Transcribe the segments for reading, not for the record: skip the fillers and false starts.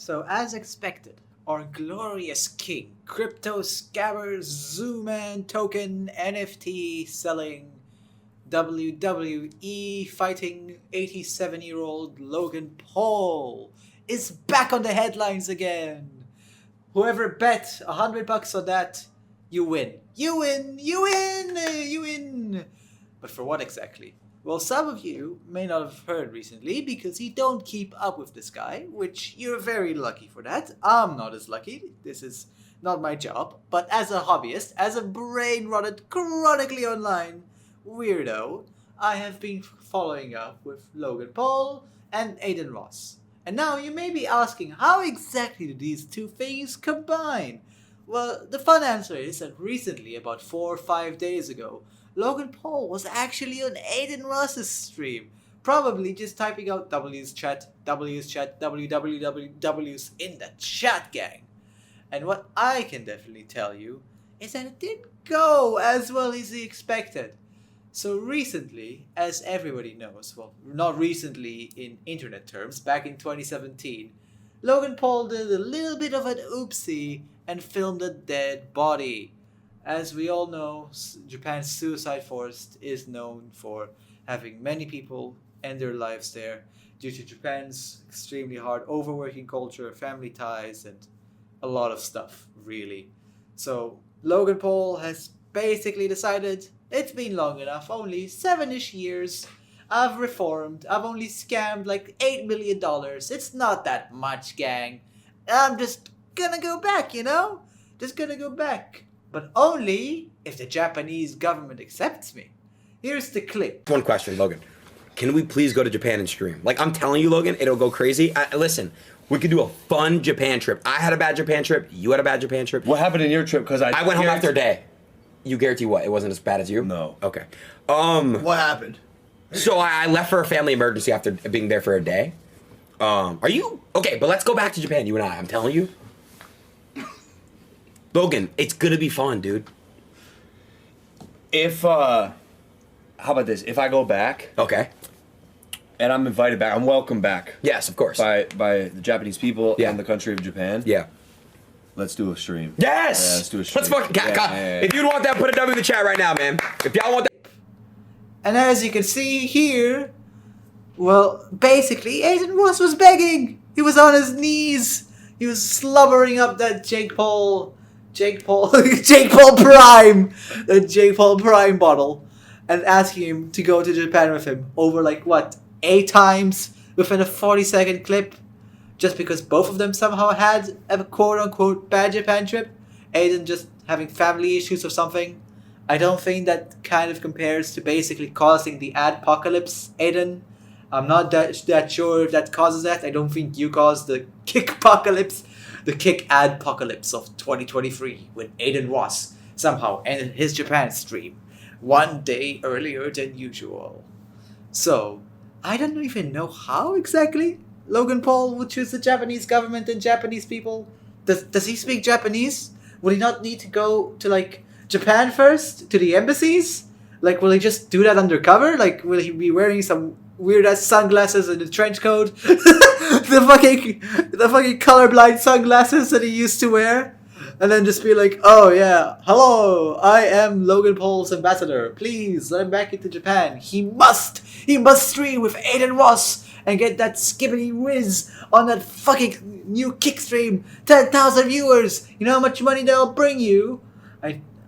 So, as expected, our glorious king, crypto scammer, Zooman token, NFT selling, WWE fighting 87-year-old Logan Paul is back on the headlines again. Whoever bet $100 on that, you win. You win! You win! You win! But for what exactly? Well, some of you may not have heard recently because you don't keep up with this guy, which you're very lucky for that. I'm not as lucky. This is not my job. But as a hobbyist, as a brain-rotted, chronically online weirdo, I have been following up with Logan Paul and Adin Ross. And now you may be asking, how exactly do these two things combine? Well, the fun answer is that recently, about 4 or 5 days ago, Logan Paul was actually on Adin Ross's stream, probably just typing out W's chat, wwws in the chat gang. And what I can definitely tell you is that it didn't go as well as he expected. So recently, as everybody knows, well, not recently in internet terms, back in 2017, Logan Paul did a little bit of an oopsie and filmed a dead body. As we all know, Japan's suicide forest is known for having many people end their lives there due to Japan's extremely hard overworking culture, family ties, and a lot of stuff, really. So Logan Paul has basically decided it's been long enough, only 7-ish years. I've reformed. I've only scammed like $8 million. It's not that much, gang. I'm just gonna go back, Just gonna go back. But only if the Japanese government accepts me. Here's the clip. One question, Logan. Can we please go to Japan and stream? Like, I'm telling you, Logan, it'll go crazy. Listen, we could do a fun Japan trip. I had a bad Japan trip. You had a bad Japan trip. What happened in your trip? Because I went home after a day. You guarantee what? It wasn't as bad as you? No. Okay. What happened? So I left for a family emergency after being there for a day. Are you? Okay, but let's go back to Japan, you and I. I'm telling you. Logan, it's gonna be fun, dude. How about this? If I go back Okay. and I'm invited back, I'm welcome back Yes, of course. by the Japanese people Yeah. and the country of Japan. Yeah. Let's do a stream. Yes! Yeah, let's do a stream. Let's fucking... Yeah. If you want that, put a W in the chat right now, man. If y'all want that... And as you can see here, well, basically, Aiden Ross was begging. He was on his knees. He was slobbering up that Jake Paul Prime, the Jake Paul Prime bottle, and asking him to go to Japan with him over 8 times within a 40-second clip, just because both of them somehow had a quote-unquote bad Japan trip. Aiden just having family issues or something. I don't think that kind of compares to basically causing the adpocalypse, Aiden. I'm not that sure if that causes that. I don't think you caused the kick-apocalypse. The kick-adpocalypse of 2023 when Adin Ross somehow ended his Japan stream 1 day earlier than usual. So, I don't even know how exactly Logan Paul would choose the Japanese government and Japanese people. Does he speak Japanese? Would he not need to go to Japan first? To the embassies? Will he just do that undercover? Will he be wearing some weird ass sunglasses and a trench coat? the fucking colorblind sunglasses that he used to wear? And then just be like, oh yeah, hello, I am Logan Paul's ambassador. Please let him back into Japan. He must stream with Adin Ross and get that skibbity whiz on that fucking new kick stream. 10,000 viewers. You know how much money that'll bring you?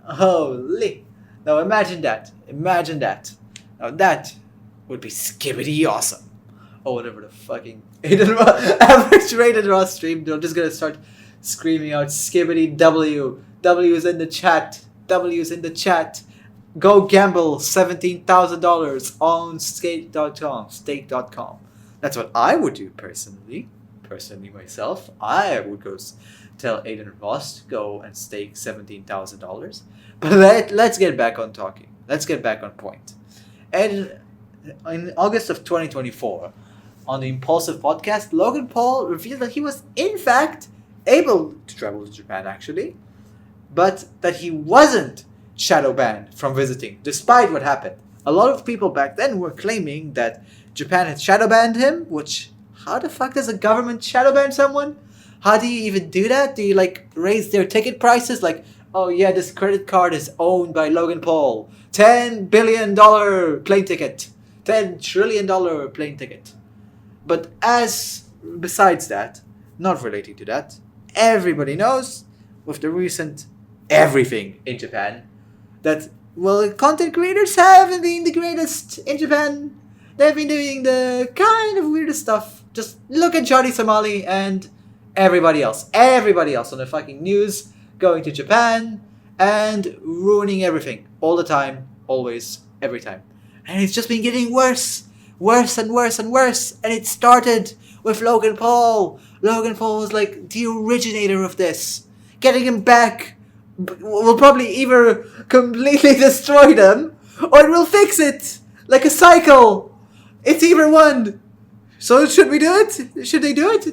Holy. Now imagine that. Now that would be skibbity awesome. Or whatever the fucking average rated Ross stream. I'm just gonna start screaming out skibbity W. W's in the chat. W's in the chat. Go gamble $17,000 on stake.com. That's what I would do personally. Personally myself, I would go tell Adin Ross to go and stake $17,000. But let's get back on talking. Let's get back on point. And in August of 2024, on the Impulsive podcast, Logan Paul revealed that he was, in fact, able to travel to Japan, actually, but that he wasn't shadow banned from visiting, despite what happened. A lot of people back then were claiming that Japan had shadow banned him, which, how the fuck does a government shadow ban someone? How do you even do that? Do you like raise their ticket prices? Like, oh yeah, this credit card is owned by Logan Paul. $10 billion plane ticket. $10 trillion plane ticket. But besides that, not relating to that, everybody knows with the recent everything in Japan that, well, content creators haven't been the greatest in Japan. They've been doing the kind of weirdest stuff. Just look at Johnny Somali and everybody else on the fucking news going to Japan and ruining everything all the time, always, every time. And it's just been getting worse and worse and worse. And it started with Logan Paul. Logan Paul was like the originator of this. Getting him back will probably either completely destroy them or it will fix it. Like a cycle. It's either one. So should we do it? Should they do it?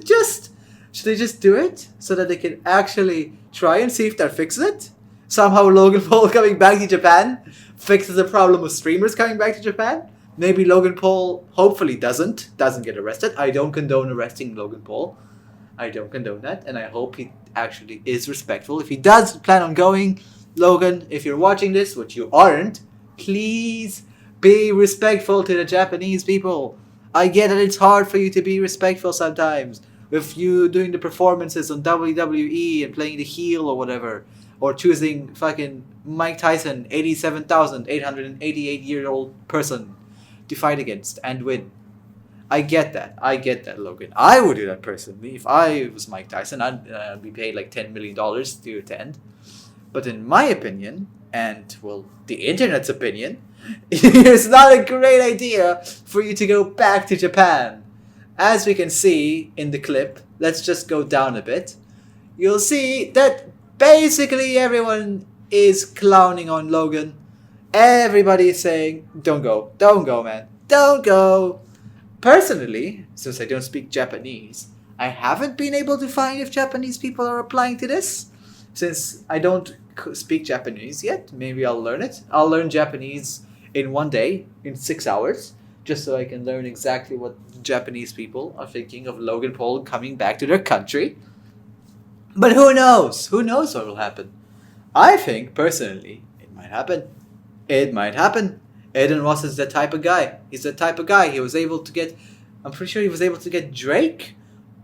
Should they just do it so that they can actually try and see if that fixes it? Somehow Logan Paul coming back to Japan fixes the problem of streamers coming back to Japan? Maybe Logan Paul hopefully doesn't get arrested. I don't condone arresting Logan Paul. I don't condone that, and I hope he actually is respectful. If he does plan on going, Logan, if you're watching this, which you aren't, please be respectful to the Japanese people. I get that it's hard for you to be respectful sometimes. With you doing the performances on WWE and playing the heel or whatever. Or choosing fucking Mike Tyson, 87,888-year-old person to fight against and win. I get that, Logan. I would do that personally. If I was Mike Tyson, I'd be paid like $10 million to attend. But in my opinion, and well, the internet's opinion, it's not a great idea for you to go back to Japan. As we can see in the clip, let's just go down a bit. You'll see that basically everyone is clowning on Logan. Everybody is saying, don't go, man, don't go. Personally, since I don't speak Japanese, I haven't been able to find if Japanese people are applying to this. Since I don't speak Japanese yet, maybe I'll learn it. I'll learn Japanese in one day, in 6 hours, just so I can learn exactly what Japanese people are thinking of Logan Paul coming back to their country. But who knows? Who knows what will happen? I think, personally, it might happen. It might happen. Adin Ross is that type of guy. He's that type of guy. He was able to get... I'm pretty sure he was able to get Drake.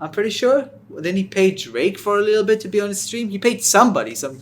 I'm pretty sure. Then he paid Drake for a little bit to be on his stream. He paid somebody, some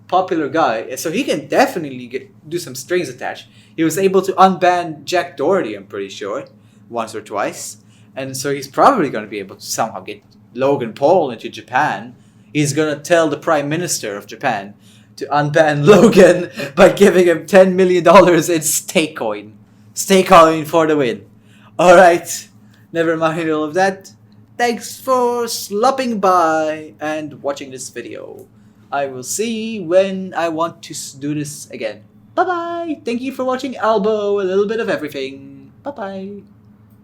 popular guy. So he can definitely do some strings attached. He was able to unban Jack Doherty, I'm pretty sure. Once or twice. And so he's probably going to be able to somehow get Logan Paul into Japan. He's going to tell the Prime Minister of Japan to unban Logan by giving him $10 million in stake coin. Stake coin for the win. Alright, never mind all of that. Thanks for slopping by and watching this video. I will see when I want to do this again. Bye bye. Thank you for watching ALBOE, a little bit of everything. Bye bye.